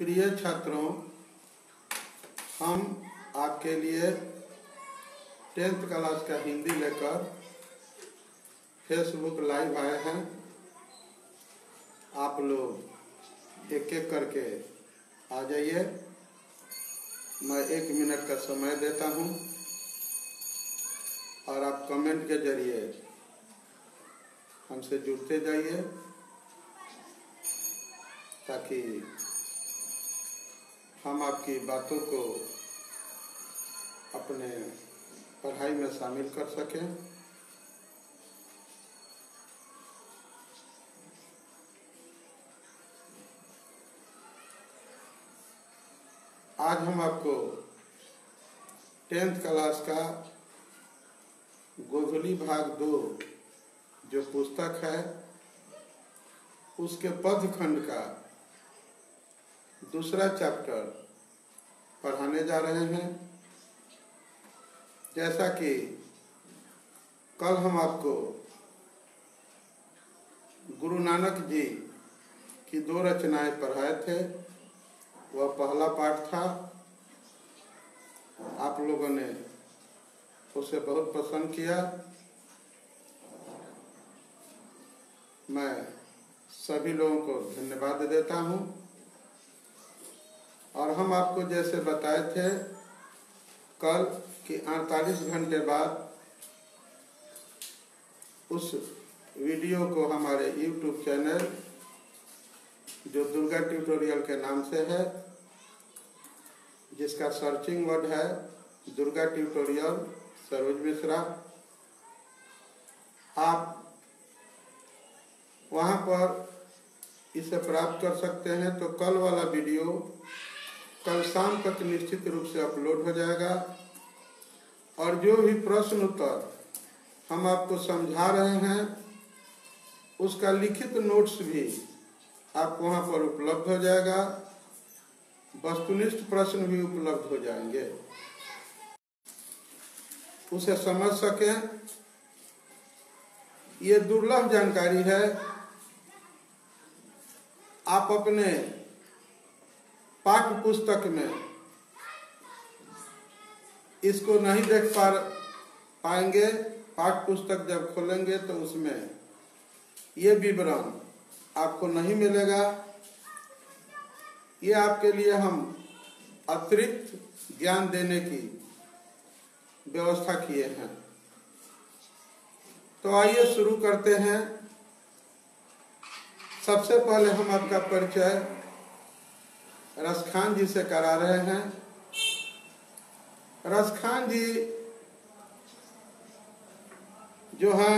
प्रिय छात्रों, हम आपके लिए 10th क्लास का हिंदी लेकर फेसबुक लाइव आए हैं। आप लोग एक एक करके आ जाइए। मैं 1 मिनट का समय देता हूं और आप कमेंट के जरिए हमसे जुड़ते जाइए ताकि हम आपकी बातों को अपने पढ़ाई में शामिल कर सकें। आज हम आपको 10th क्लास का गोधुली भाग 2 जो पुस्तक है उसके पद खंड का दूसरा चैप्टर पढ़ाने जा रहे हैं। जैसा कि कल हम आपको गुरु नानक जी की 2 रचनाएं पढ़ाए थे, वह पहला पाठ था। आप लोगों ने उसे बहुत पसंद किया। मैं सभी लोगों को धन्यवाद देता हूं। और हम आपको जैसे बताए थे कल कि 48 घंटे बाद उस वीडियो को हमारे YouTube चैनल जो दुर्गा ट्यूटोरियल के नाम से है, जिसका सर्चिंग वर्ड है दुर्गा ट्यूटोरियल सरोज मिश्रा, आप वहां पर इसे प्राप्त कर सकते हैं। तो कल वाला वीडियो कल शाम तक निश्चित रूप से अपलोड हो जाएगा और जो भी प्रश्न उत्तर हम आपको समझा रहे हैं उसका लिखित नोट्स भी आप वहां पर उपलब्ध हो जाएगा। वस्तुनिष्ठ प्रश्न भी उपलब्ध हो जाएंगे, उसे समझ सकें। ये दुर्लभ जानकारी है। आप अपने पाठ्य पुस्तक में इसको नहीं देख पाएंगे। पाठ्य पुस्तक जब खोलेंगे तो उसमें ये विवरण आपको नहीं मिलेगा। ये आपके लिए हम अतिरिक्त ज्ञान देने की व्यवस्था किए हैं। तो आइए शुरू करते हैं। सबसे पहले हम आपका परिचय रसखान जी से करा रहे हैं। रसखान जी जो है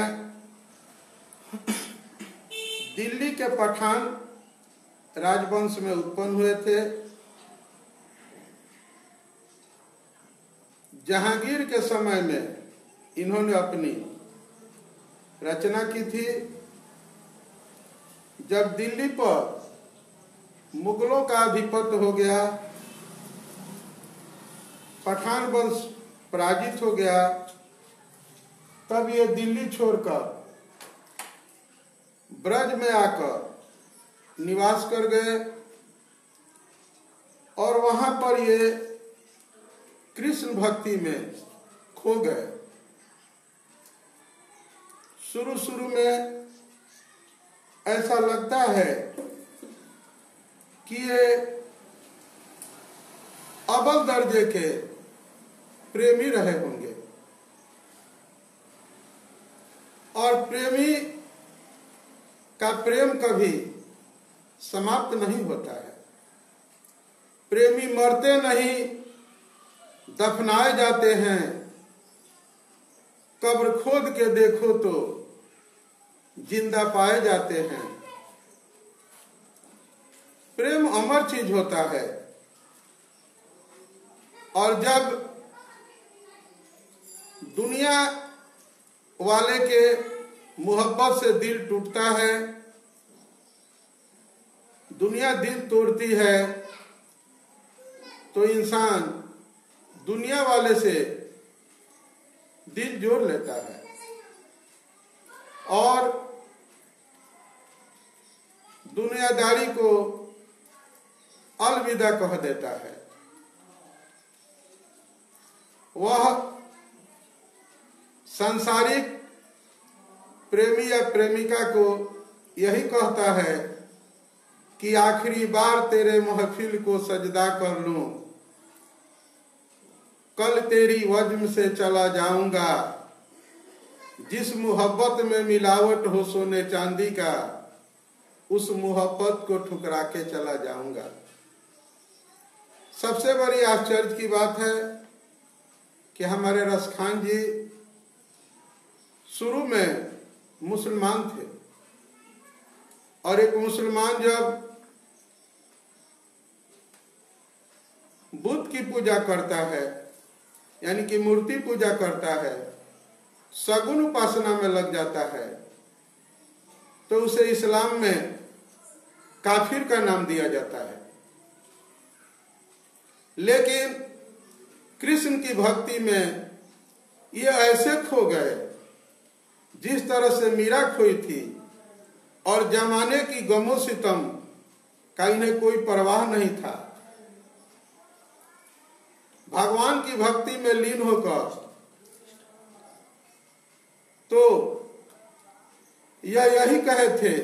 दिल्ली के पठान राजवंश में उत्पन्न हुए थे। जहांगीर के समय में इन्होंने अपनी रचना की थी। जब दिल्ली पर मुगलों का आधिपत्य हो गया, पठान वंश पराजित हो गया, तब ये दिल्ली छोड़कर ब्रज में आकर निवास कर गए और वहां पर ये कृष्ण भक्ति में खो गए। शुरू में ऐसा लगता है कि ये अव्वल दर्जे के प्रेमी रहे होंगे और प्रेमी का प्रेम कभी समाप्त नहीं होता है। प्रेमी मरते नहीं, दफनाए जाते हैं। कब्र खोद के देखो तो जिंदा पाए जाते हैं। प्रेम अमर चीज होता है और जब दुनिया वाले के मोहब्बत से दिल टूटता है, दुनिया दिल तोड़ती है, तो इंसान दुनिया वाले से दिल जोड़ लेता है और दुनियादारी को अलविदा कह देता है। वह सांसारिक प्रेमी या प्रेमिका को यही कहता है कि आखिरी बार तेरे महफिल को सजदा कर लूं, कल तेरी वज्म से चला जाऊंगा, जिस मोहब्बत में मिलावट हो सोने चांदी का, उस मोहब्बत को ठुकरा के चला जाऊंगा। सबसे बड़ी आश्चर्य की बात है कि हमारे रसखान जी शुरू में मुसलमान थे, और एक मुसलमान जब बुद्ध की पूजा करता है, यानी कि मूर्ति पूजा करता है, सगुन उपासना में लग जाता है, तो उसे इस्लाम में काफिर का नाम दिया जाता है। लेकिन कृष्ण की भक्ति में ये ऐसे खो गए जिस तरह से मीरा खोई थी, और जमाने की गमो सितम का इन्हें कोई परवाह नहीं था। भगवान की भक्ति में लीन होकर तो यही कहे थे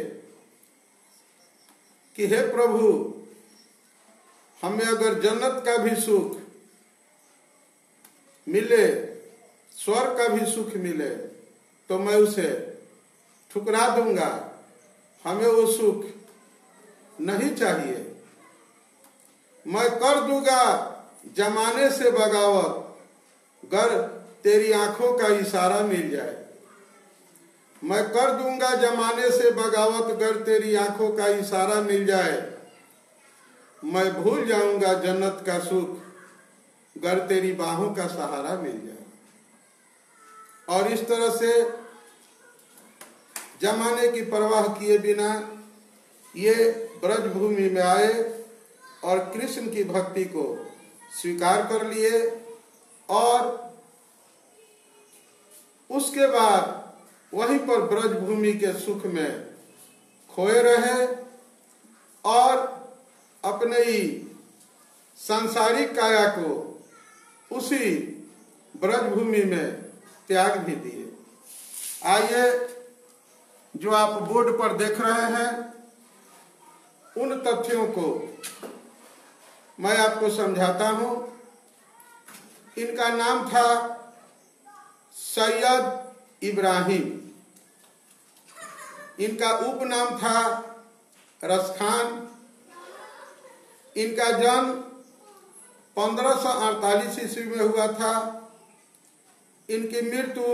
कि हे प्रभु, हमें अगर जन्नत का भी सुख मिले, स्वर्ग का भी सुख मिले, तो मैं उसे ठुकरा दूंगा, हमें वो सुख नहीं चाहिए। मैं कर दूंगा जमाने से बगावत, गर तेरी आंखों का इशारा मिल जाए। मैं कर दूंगा जमाने से बगावत, गर तेरी आंखों का इशारा मिल जाए। मैं भूल जाऊंगा जन्नत का सुख, गर तेरी बाहों का सहारा मिल जाए। और इस तरह से जमाने की परवाह किए बिना ये ब्रज भूमि में आए और कृष्ण की भक्ति को स्वीकार कर लिए, और उसके बाद वहीं पर ब्रज भूमि के सुख में खोए रहे, और अपने ही सांसारिक काया को उसी ब्रज भूमि में त्याग भी दिए। आइए, जो आप बोर्ड पर देख रहे हैं, उन तथ्यों को मैं आपको समझाता हूं। इनका नाम था सैयद इब्राहिम, इनका उपनाम था रसखान। इनका जन्म 1548 ईस्वी में हुआ था। इनकी मृत्यु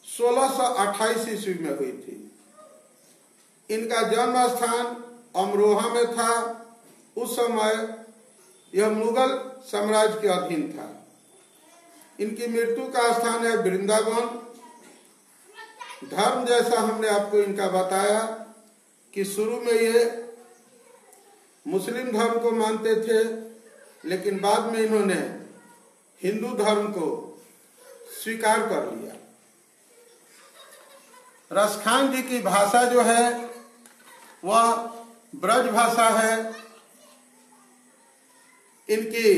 1628 ईस्वी में हुई थी। इनका जन्म स्थान अमरोहा में था। उस समय यह मुगल साम्राज्य के अधीन था। इनकी मृत्यु का स्थान है वृंदावन। धर्म जैसा हमने आपको इनका बताया कि शुरू में ये मुस्लिम धर्म को मानते थे, लेकिन बाद में इन्होंने हिंदू धर्म को स्वीकार कर लिया। रसखान जी की भाषा जो है वह ब्रज भाषा है। इनकी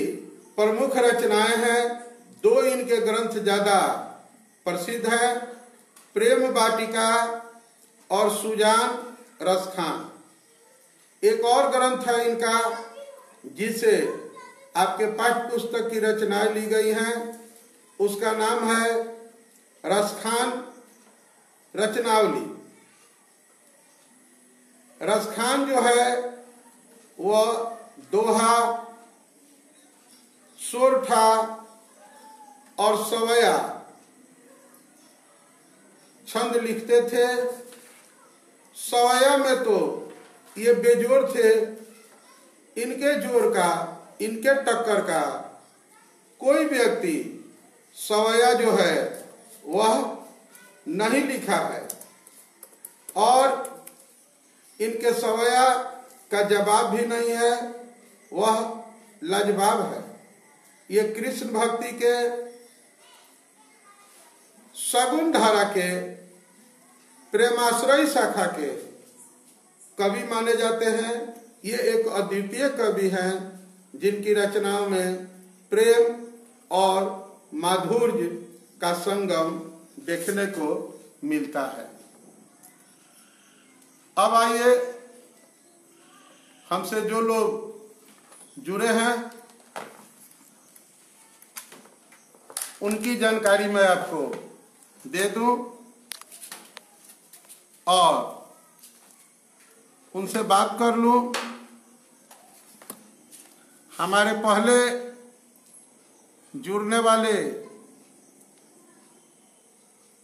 प्रमुख रचनाएं हैं, दो इनके ग्रंथ ज्यादा प्रसिद्ध है, प्रेम वाटिका और सुजान रसखान। एक और ग्रंथ है इनका जिसे आपके पाठ्य पुस्तक की रचनाएं ली गई हैं, उसका नाम है रसखान रचनावली। रसखान जो है वह दोहा, सोरठा और सवैया छंद लिखते थे। सवैया में तो ये बेजोड़ थे, इनके जोर का, इनके टक्कर का कोई व्यक्ति सवैया जो है वह नहीं लिखा है, और इनके सवैया का जवाब भी नहीं है, वह लाजवाब है। ये कृष्ण भक्ति के सगुन धारा के प्रेमाश्रयी शाखा के कवि माने जाते हैं, ये एक अद्वितीय कवि हैं जिनकी रचनाओं में प्रेम और माधुर्य का संगम देखने को मिलता है। अब आइए हमसे जो लोग जुड़े हैं उनकी जानकारी मैं आपको दे दूं और उनसे बात कर लूं। हमारे पहले जुड़ने वाले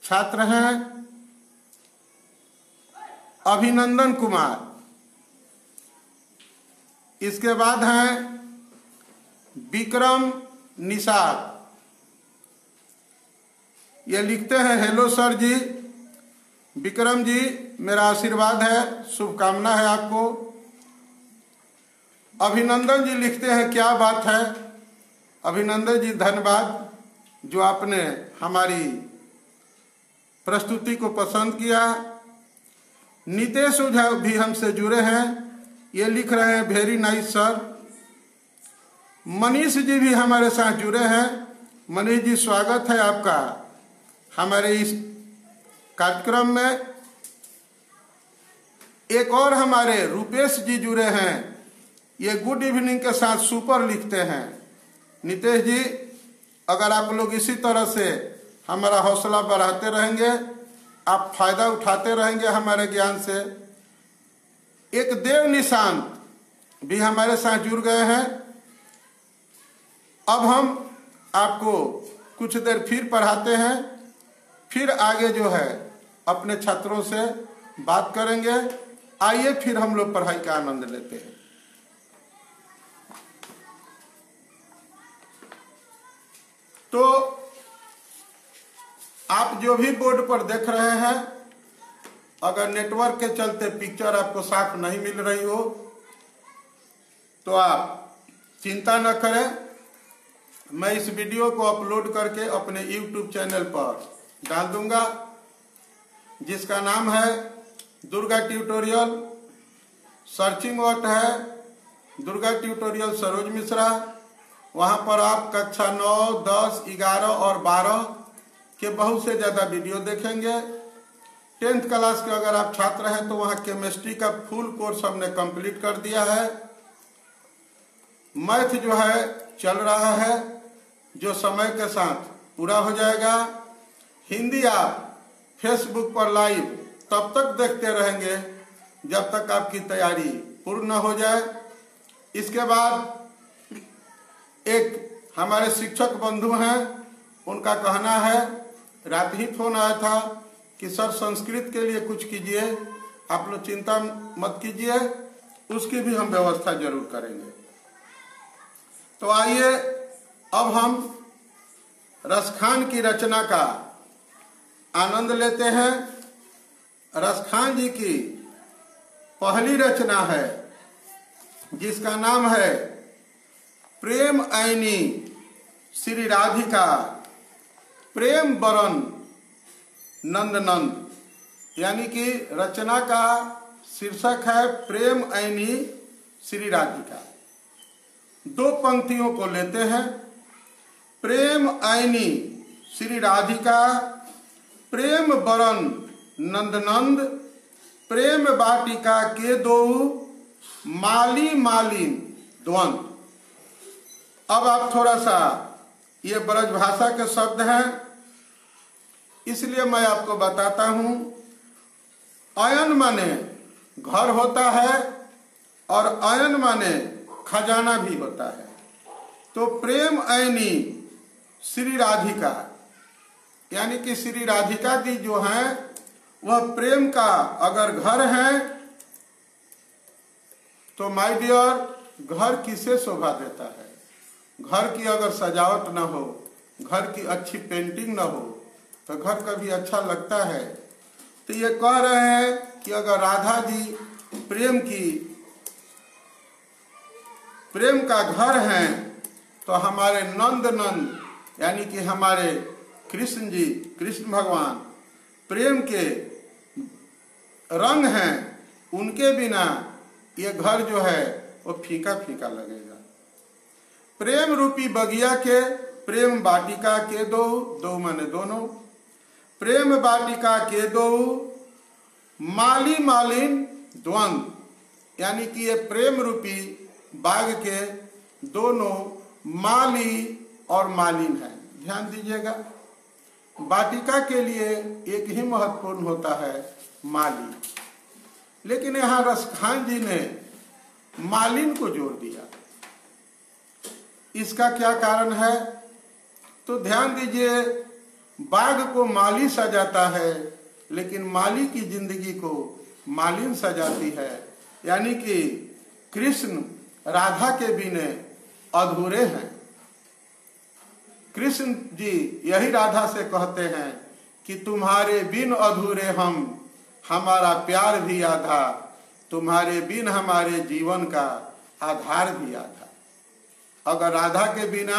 छात्र हैं अभिनंदन कुमार, इसके बाद हैं विक्रम निषाद। ये लिखते हैं, हेलो सर जी, विक्रम जी मेरा आशीर्वाद है, शुभकामना है आपको। अभिनंदन जी लिखते हैं, क्या बात है। अभिनंदन जी धन्यवाद जो आपने हमारी प्रस्तुति को पसंद किया। नितेश ओझा भी हमसे जुड़े हैं, ये लिख रहे हैं very nice sir. Manish ji भी हमारे साथ जुड़े हैं। मनीष जी स्वागत है आपका हमारे इस कार्यक्रम में। एक और हमारे रूपेश जी जुड़े हैं, ये गुड इवनिंग के साथ सुपर लिखते हैं। नितेश जी, अगर आप लोग इसी तरह से हमारा हौसला बढ़ाते रहेंगे, आप फायदा उठाते रहेंगे हमारे ज्ञान से। एक देव निशांत भी हमारे साथ जुड़ गए हैं। अब हम आपको कुछ देर फिर पढ़ाते हैं, फिर आगे जो है अपने छात्रों से बात करेंगे। आइए फिर हम लोग पढ़ाई का आनंद लेते हैं। तो आप जो भी बोर्ड पर देख रहे हैं, अगर नेटवर्क के चलते पिक्चर आपको साफ नहीं मिल रही हो तो आप चिंता न करें। मैं इस वीडियो को अपलोड करके अपने YouTube चैनल पर डाल दूंगा, जिसका नाम है दुर्गा ट्यूटोरियल। सर्चिंग वर्ड है दुर्गा ट्यूटोरियल सरोज मिश्रा। वहां पर आप कक्षा 9, 10, 11 और 12 के बहुत से ज़्यादा वीडियो देखेंगे। 10th क्लास के अगर आप छात्र हैं तो वहाँ केमिस्ट्री का फुल कोर्स हमने कंप्लीट कर दिया है। मैथ जो है चल रहा है, जो समय के साथ पूरा हो जाएगा। हिंदी आप फेसबुक पर लाइव तब तक देखते रहेंगे जब तक आपकी तैयारी पूर्ण न हो जाए। इसके बाद एक हमारे शिक्षक बंधु हैं, उनका कहना है, रात ही फोन आया था कि सर संस्कृत के लिए कुछ कीजिए। आप लोग चिंता मत कीजिए, उसकी भी हम व्यवस्था जरूर करेंगे। तो आइए अब हम रसखान की रचना का आनंद लेते हैं। रसखान जी की पहली रचना है जिसका नाम है प्रेम ऐनी श्री राधिका प्रेम बरन नंद नंद, यानी कि रचना का शीर्षक है प्रेम ऐनी श्री राधिका। दो पंक्तियों को लेते हैं। प्रेम ऐनी श्री राधिका प्रेम बरन नंद नंद, प्रेम बाटिका के दो माली मालिन द्वंद। अब आप थोड़ा सा, ये ब्रज भाषा के शब्द हैं इसलिए मैं आपको बताता हूं। अयन माने घर होता है और अयन माने खजाना भी होता है। तो प्रेम ऐनी श्री राधिका, यानी कि श्री राधिका जी जो हैं वह प्रेम का अगर घर है तो माय डियर घर किसे शोभा देता है। घर की अगर सजावट न हो, घर की अच्छी पेंटिंग न हो तो घर कभी अच्छा लगता है। तो ये कह रहे हैं कि अगर राधा जी प्रेम का घर हैं तो हमारे नंद नंद यानी कि हमारे कृष्ण जी, कृष्ण भगवान प्रेम के रंग हैं, उनके बिना ये घर जो है वो फीका फीका लगेगा। प्रेम रूपी बगिया के प्रेम वाटिका के दो, दो माने दोनों, प्रेम वाटिका के दो माली मालिन द्वंद, यानी कि ये प्रेम रूपी बाग के दोनों माली और मालिन है। ध्यान दीजिएगा, वाटिका के लिए एक ही महत्वपूर्ण होता है माली, लेकिन यहाँ रसखान जी ने मालिन को जोड़ दिया। इसका क्या कारण है? तो ध्यान दीजिए, बाग को माली सजाता है लेकिन माली की जिंदगी को मालिन सजाती है, यानी कि कृष्ण राधा के बिना अधूरे हैं। कृष्ण जी यही राधा से कहते हैं कि तुम्हारे बिन अधूरे हम, हमारा प्यार भी आधा, तुम्हारे बिन हमारे जीवन का आधार भी आधा। अगर राधा के बिना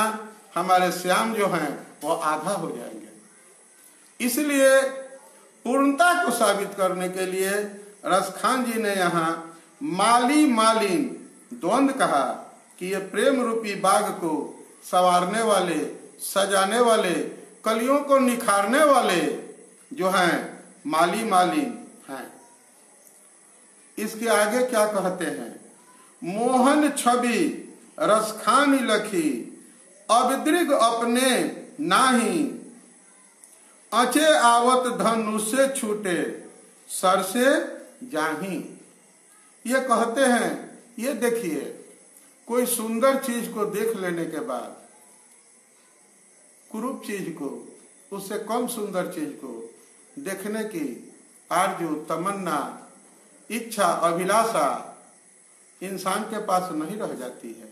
हमारे श्याम जो हैं वो आधा हो जाएंगे। इसलिए पूर्णता को साबित करने के लिए रसखान जी ने यहाँ माली मालिन द्वंद कहा कि ये प्रेम रूपी बाग को संवारने वाले, सजाने वाले, कलियों को निखारने वाले जो हैं माली मालिन हैं। इसके आगे क्या कहते हैं? मोहन छवि रसखान लखी, अबद्रिग अपने नाही, अचे आवत धनुष से छूटे, सर से जाही। ये कहते हैं, ये देखिए, कोई सुंदर चीज को देख लेने के बाद कुरूप चीज को, उससे कम सुंदर चीज को देखने की आरजू, तमन्ना, इच्छा, अभिलाषा इंसान के पास नहीं रह जाती है।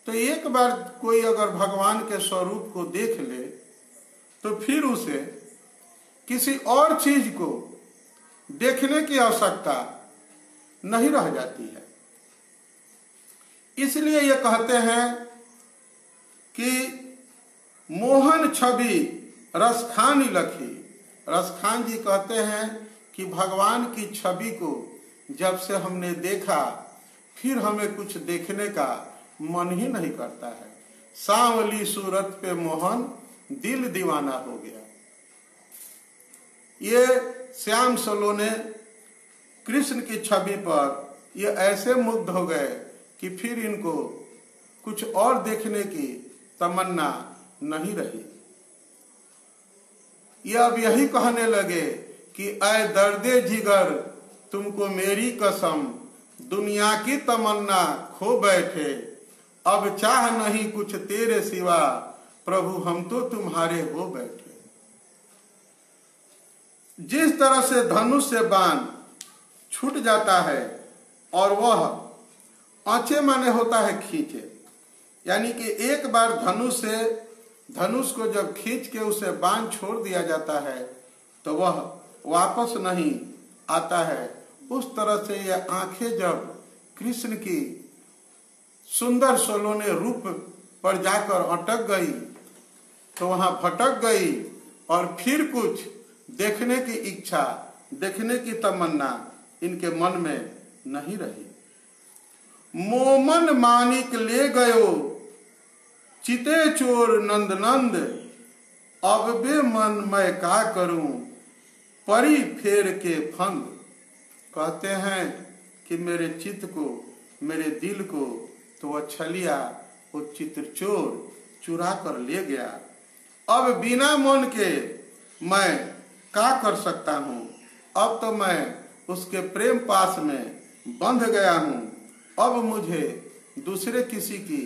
तो एक बार कोई अगर भगवान के स्वरूप को देख ले तो फिर उसे किसी और चीज को देखने की आवश्यकता नहीं रह जाती है। इसलिए ये कहते हैं कि मोहन छवि रसखान लखी। रसखान जी कहते हैं कि भगवान की छवि को जब से हमने देखा फिर हमें कुछ देखने का मन ही नहीं करता है। सांवली सूरत पे मोहन दिल दीवाना हो गया। ये श्याम सलोने कृष्ण की छवि पर ये ऐसे मुग्ध हो गए कि फिर इनको कुछ और देखने की तमन्ना नहीं रही। ये अब यही कहने लगे कि ऐ दर्दे जिगर तुमको मेरी कसम, दुनिया की तमन्ना खो बैठे, अब चाह नहीं कुछ तेरे सिवा, प्रभु हम तो तुम्हारे हो बैठे। जिस तरह से धनुष से बाण छूट जाता है और वह आंचे माने होता है खींचे, यानी कि एक बार धनुष को जब खींच के उसे बाण छोड़ दिया जाता है तो वह वापस नहीं आता है। उस तरह से यह आंखें जब कृष्ण की सुंदर सलोने रूप पर जाकर अटक गई तो वहां भटक गई और फिर कुछ देखने की इच्छा, देखने की तमन्ना इनके मन में नहीं रही। मोमन मानिक ले गयो चिते चोर नंद नंद, अब बे मन मैं का करूं परी फेर के फंद। कहते हैं कि मेरे चित्त को, मेरे दिल को तो वह छलिया, वो चित्र चोर चुरा कर ले गया। अब बिना मन के मैं क्या कर सकता हूँ? अब तो मैं उसके प्रेम पास में बंध गया हूँ। अब मुझे दूसरे किसी की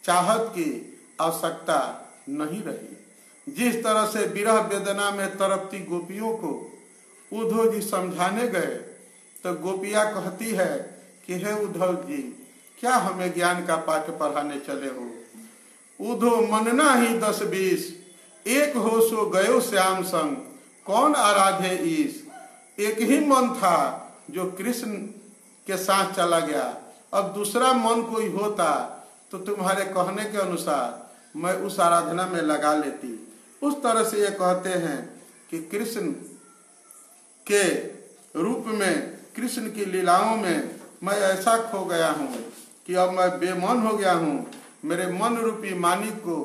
चाहत की आवश्यकता नहीं रही। जिस तरह से विरह वेदना में तड़पती गोपियों को उद्धव जी समझाने गए तो गोपियां कहती है कि हे उद्धव जी, क्या हमें ज्ञान का पाठ पढ़ाने चले हो? उद्धव मनना ही 10-20, एक हो सो गयो श्याम संग, कौन आराधे ईश। एक ही मन था जो कृष्ण के साथ चला गया, अब दूसरा मन कोई होता तो तुम्हारे कहने के अनुसार मैं उस आराधना में लगा लेती। उस तरह से ये कहते हैं कि कृष्ण के रूप में, कृष्ण की लीलाओं में मैं ऐसा खो गया हूँ कि अब मैं बेमन हो गया हूँ। मेरे मन रूपी मानिक को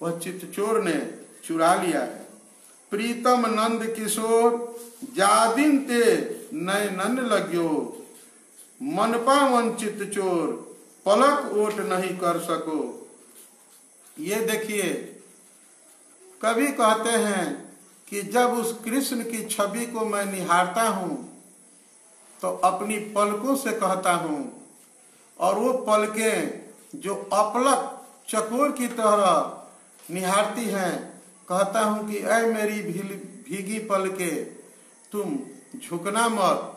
वह चित्तचोर ने चुरा लिया है। प्रीतम नंद किशोर जादिन ते नयनन लग्यो, मन पावन चित्तचोर पलक ओट नहीं कर सको। ये देखिए, कवि कहते हैं कि जब उस कृष्ण की छवि को मैं निहारता हूँ तो अपनी पलकों से कहता हूँ, और वो पलकें जो अपलक चकोर की तरह निहारती हैं, कहता हूँ कि ऐ मेरी भीगी पलके, तुम झुकना मत,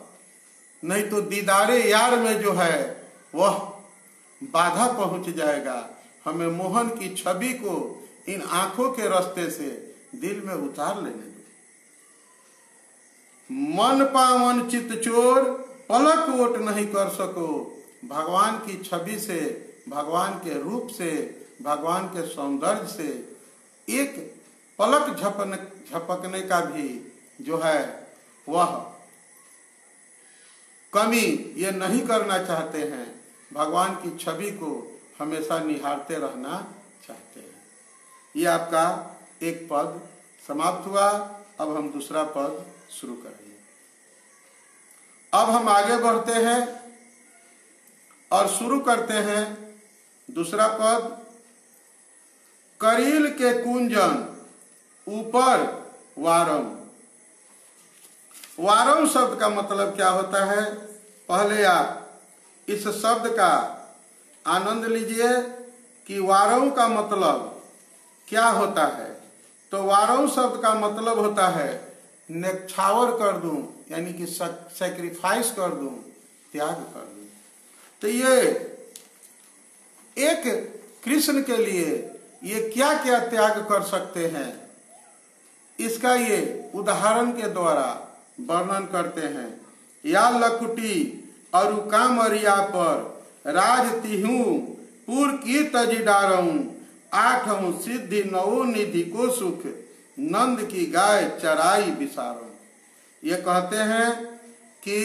नहीं तो दीदारे यार में जो है वह बाधा पहुंच जाएगा। हमें मोहन की छवि को इन आंखों के रास्ते से दिल में उतार लेने दो। मन पावन चित्तचोर पलक ओट नहीं कर सको। भगवान की छवि से, भगवान के रूप से, भगवान के सौंदर्य से एक पलक झपकने का भी जो है वह कमी ये नहीं करना चाहते हैं। भगवान की छवि को हमेशा निहारते रहना चाहते हैं। ये आपका एक पद समाप्त हुआ। अब हम दूसरा पद शुरू करेंगे। अब हम आगे बढ़ते हैं और शुरू करते हैं दूसरा पद। करील के कुंजन ऊपर वारम। वारम शब्द का मतलब क्या होता है? पहले आप इस शब्द का आनंद लीजिए कि वारम का मतलब क्या होता है। तो वारम शब्द का मतलब होता है न्यौछावर कर दूं, यानी कि सैक्रिफाइस कर दूं, त्याग कर दूं। तो ये एक कृष्ण के लिए ये क्या क्या त्याग कर सकते हैं, इसका ये उदाहरण के द्वारा वर्णन करते हैं। या लकुटी अरु कामरिया पर राज तिहू पुर की तजी डारऊं, आठों सिद्धि नवो निधि को सुख नंद की गाय चराई बिसारो। ये कहते हैं कि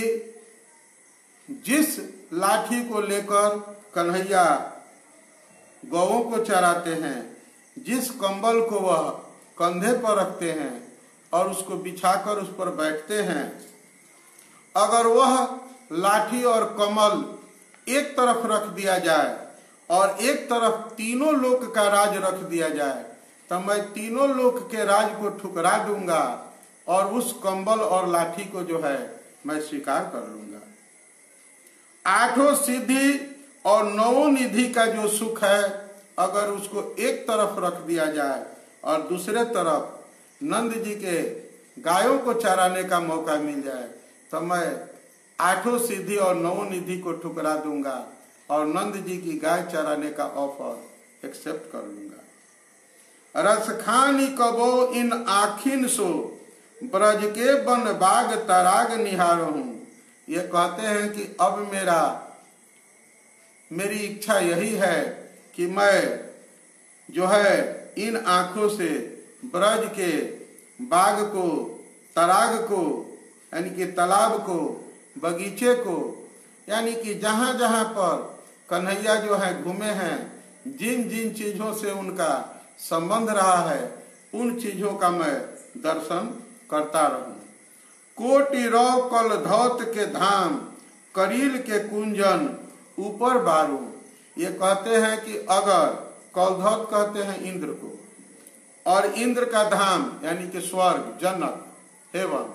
जिस लाठी को लेकर कन्हैया गौओं को चराते हैं, जिस कंबल को वह कंधे पर रखते हैं और उसको बिछाकर उस पर बैठते हैं, अगर वह लाठी और कमल एक तरफ रख दिया जाए और एक तरफ तीनों लोक का राज रख दिया जाए, तो मैं तीनों लोक के राज को ठुकरा दूंगा और उस कंबल और लाठी को जो है मैं स्वीकार कर लूंगा। आठों सिद्धि और नवों निधि का जो सुख है, अगर उसको एक तरफ रख दिया जाए और दूसरे तरफ नंद जी के गायों को चराने का मौका मिल जाए, तो मैं आठों सिद्धि और नवों निधि को ठुकरा दूंगा और नंद जी की गाय चराने का ऑफर एक्सेप्ट कर लूंगा। रसखानी कबो इन आखिन सो ब्रज के बन बाग तराग निहारो हूं। ये कहते हैं कि अब मेरी इच्छा यही है कि मैं जो है इन आंखों से ब्रज के बाग को, तराग को, यानी कि तालाब को, बगीचे को, यानी कि जहां जहां पर कन्हैया जो है घूमे हैं, जिन जिन चीजों से उनका संबंध रहा है, उन चीजों का मैं दर्शन करता रहूं। कोटि रौ कल धौत के धाम करील के कुंजन ऊपर बारू। ये कहते हैं कि अगर कौलधौत कहते हैं इंद्र को, और इंद्र का धाम यानी कि स्वर्ग, जन्नत, हेवन,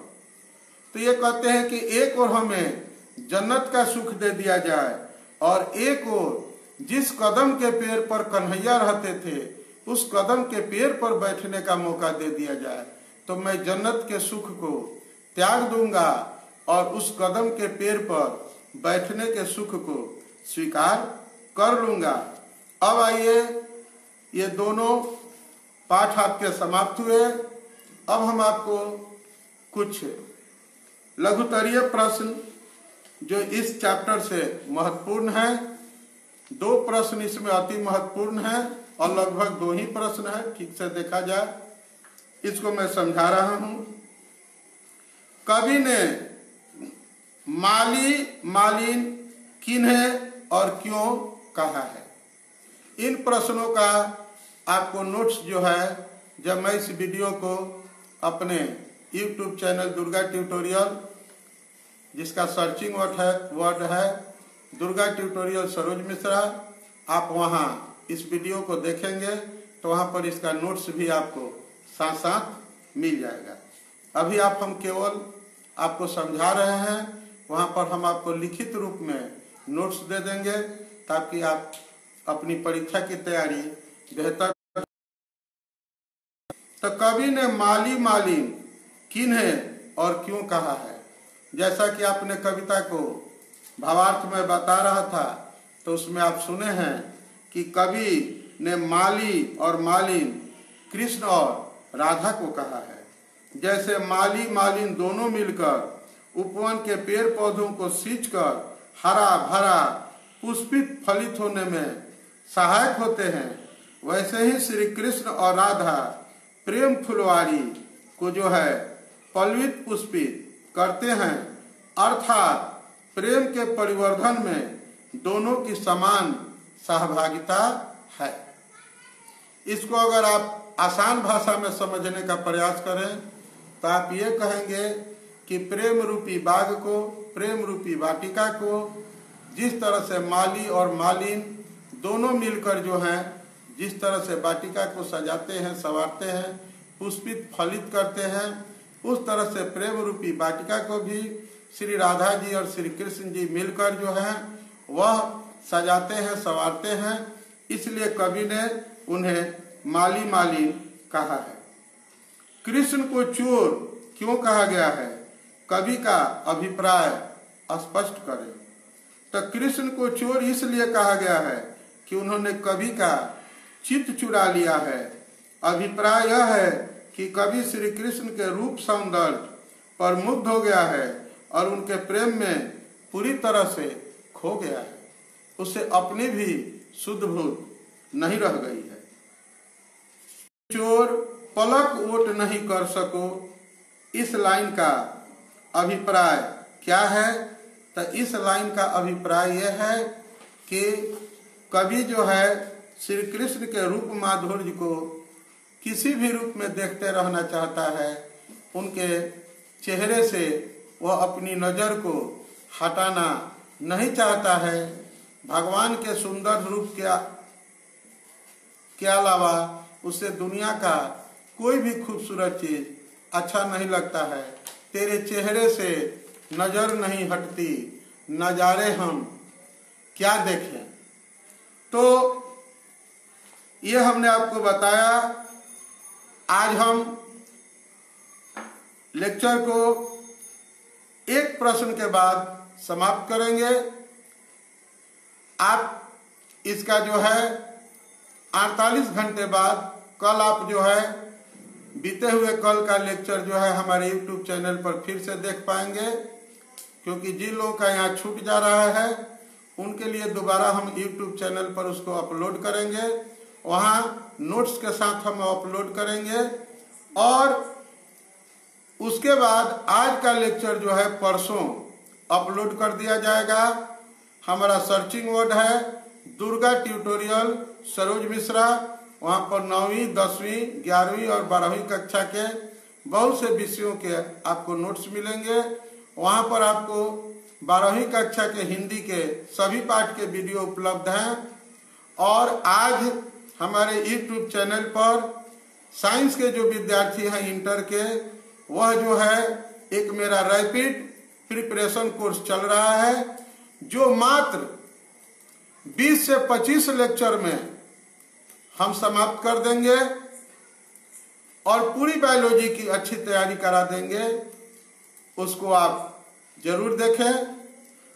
तो ये कहते हैं कि एक और हमें जन्नत का सुख दे दिया जाए और एक और जिस कदम के पेड़ पर कन्हैया रहते थे उस कदम के पेड़ पर बैठने का मौका दे दिया जाए, तो मैं जन्नत के सुख को त्याग दूंगा और उस कदम के पेड़ पर बैठने के सुख को स्वीकार कर लूंगा। अब आइए, ये दोनों पाठ आपके समाप्त हुए। अब हम आपको कुछ लघुतरीय प्रश्न जो इस चैप्टर से महत्वपूर्ण है, 2 प्रश्न इसमें अति महत्वपूर्ण है और लगभग 2 ही प्रश्न है, ठीक से देखा जाए, इसको मैं समझा रहा हूं। कवि ने माली मालिन किन्हें और क्यों कहा है। इन प्रश्नों का आपको नोट्स जो है, जब मैं इस वीडियो को अपने YouTube चैनल दुर्गा ट्यूटोरियल, जिसका सर्चिंग वर्ड है दुर्गा ट्यूटोरियल सरोज मिश्रा, आप वहां इस वीडियो को देखेंगे तो वहां पर इसका नोट्स भी आपको साथ साथ मिल जाएगा। अभी हम केवल आपको समझा रहे हैं, वहां पर हम आपको लिखित रूप में नोट्स दे देंगे ताकि आप अपनी परीक्षा की तैयारी बेहतर। तो कवि ने माली मालिन किन्हें और क्यों कहा है। जैसा कि आपने कविता को भावार्थ में बता रहा था, तो उसमें आप सुने हैं कि कवि ने माली और मालिन, कृष्ण और राधा को कहा है। जैसे माली मालिन दोनों मिलकर उपवन के पेड़ पौधों को सींचकर हरा भरा पुष्पित फलित होने में सहायक होते हैं, वैसे ही श्री कृष्ण और राधा प्रेम फुलवारी को जो है पल्लवित पुष्पित करते हैं, अर्थात प्रेम के परिवर्धन में दोनों की समान सहभागिता है। इसको अगर आप आसान भाषा में समझने का प्रयास करें तो आप ये कहेंगे कि प्रेम रूपी बाग को, प्रेम रूपी वाटिका को जिस तरह से माली और मालिन दोनों मिलकर जो हैं जिस तरह से वाटिका को सजाते हैं, संवारते हैं, पुष्पित फलित करते हैं, उस तरह से प्रेम रूपी वाटिका को भी श्री राधा जी और श्री कृष्ण जी मिलकर जो है वह सजाते हैं, संवारते हैं। इसलिए कवि ने उन्हें माली मालिन कहा है। कृष्ण को चोर क्यों कहा गया है, कवि का अभिप्राय स्पष्ट करें। तो कृष्ण को चोर इसलिए कहा गया है कि उन्होंने कवि का चित्त चुरा लिया है। अभिप्राय यह है कि कवि श्री कृष्ण के रूप सौंदर्य पर मुग्ध हो गया है और उनके प्रेम में पूरी तरह से खो गया है, उसे अपनी भी शुद्ध बुद्ध नहीं रह गई है। चोर पलक ओट नहीं कर सको, इस लाइन का अभिप्राय क्या है। तो इस लाइन का अभिप्राय यह है कि कवि जो है श्री कृष्ण के रूप माधुर्य को किसी भी रूप में देखते रहना चाहता है, उनके चेहरे से वह अपनी नजर को हटाना नहीं चाहता है। भगवान के सुंदर रूप के अलावा उसे दुनिया का कोई भी खूबसूरत चीज अच्छा नहीं लगता है। तेरे चेहरे से नजर नहीं हटती, नजारे हम क्या देखें। तो ये हमने आपको बताया। आज हम लेक्चर को एक प्रश्न के बाद समाप्त करेंगे। आप इसका जो है 48 घंटे बाद कल आप जो है बीते हुए कल का लेक्चर जो है हमारे YouTube चैनल पर फिर से देख पाएंगे, क्योंकि जिन लोगों का यहाँ छूट जा रहा है उनके लिए दोबारा हम YouTube चैनल पर उसको अपलोड करेंगे। वहाँ नोट्स के साथ हम अपलोड करेंगे और उसके बाद आज का लेक्चर जो है परसों अपलोड कर दिया जाएगा। हमारा सर्चिंग वर्ड है दुर्गा ट्यूटोरियल सरोज मिश्रा। वहाँ पर 9वीं, 10वीं, 11वीं और 12वीं कक्षा के बहुत से विषयों के आपको नोट्स मिलेंगे। वहाँ पर आपको 12वीं कक्षा के हिंदी के सभी पाठ के वीडियो उपलब्ध हैं। और आज हमारे YouTube चैनल पर साइंस के जो विद्यार्थी हैं इंटर के, वह जो है एक मेरा रैपिड प्रिपरेशन कोर्स चल रहा है, जो मात्र 20 से 25 लेक्चर में हम समाप्त कर देंगे और पूरी बायोलॉजी की अच्छी तैयारी करा देंगे। उसको आप जरूर देखें।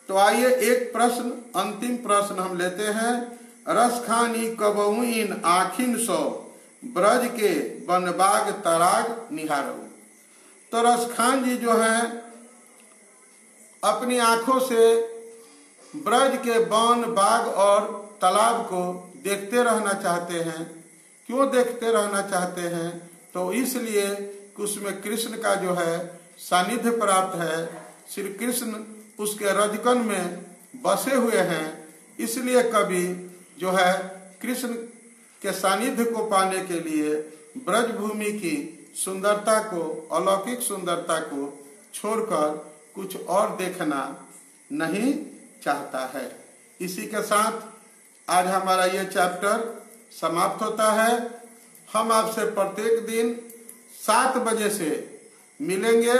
तो आइए एक प्रश्न, अंतिम प्रश्न हम लेते हैं। रसखानी कबहुइन आखिन सो ब्रज के बनबाग तराग निहारो। तो रसखान जी जो हैं अपनी आंखों से ब्रज के वन, बाग और तालाब को देखते रहना चाहते हैं। क्यों देखते रहना चाहते हैं? तो इसलिए कि उसमें कृष्ण का जो है सानिध्य प्राप्त है। श्री कृष्ण उसके रजकन में बसे हुए हैं, इसलिए कवि जो है कृष्ण के सानिध्य को पाने के लिए ब्रजभूमि की सुंदरता को, अलौकिक सुंदरता को छोड़कर कुछ और देखना नहीं चाहता है। इसी के साथ आज हमारा ये चैप्टर समाप्त होता है। हम आपसे प्रत्येक दिन 7 बजे से मिलेंगे।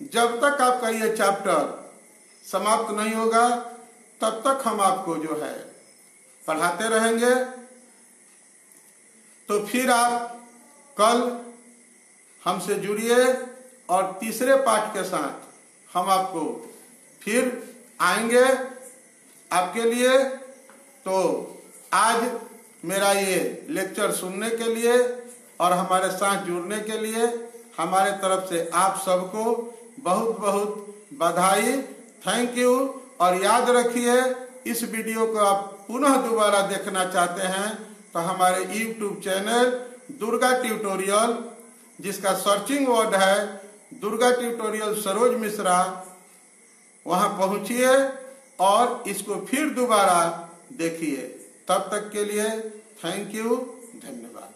जब तक आपका ये चैप्टर समाप्त नहीं होगा तब तक हम आपको जो है पढ़ाते रहेंगे। तो फिर आप कल हमसे जुड़िए और तीसरे पाठ के साथ हम आपको फिर आएंगे आपके लिए। तो आज मेरा ये लेक्चर सुनने के लिए और हमारे साथ जुड़ने के लिए हमारे तरफ से आप सबको बहुत बहुत बधाई, थैंक यू। और याद रखिए, इस वीडियो को आप पुनः दोबारा देखना चाहते हैं तो हमारे YouTube चैनल दुर्गा ट्यूटोरियल, जिसका सर्चिंग वर्ड है दुर्गा ट्यूटोरियल सरोज मिश्रा, वहां पहुंचिए और इसको फिर दोबारा देखिए। तब तक के लिए थैंक यू, धन्यवाद।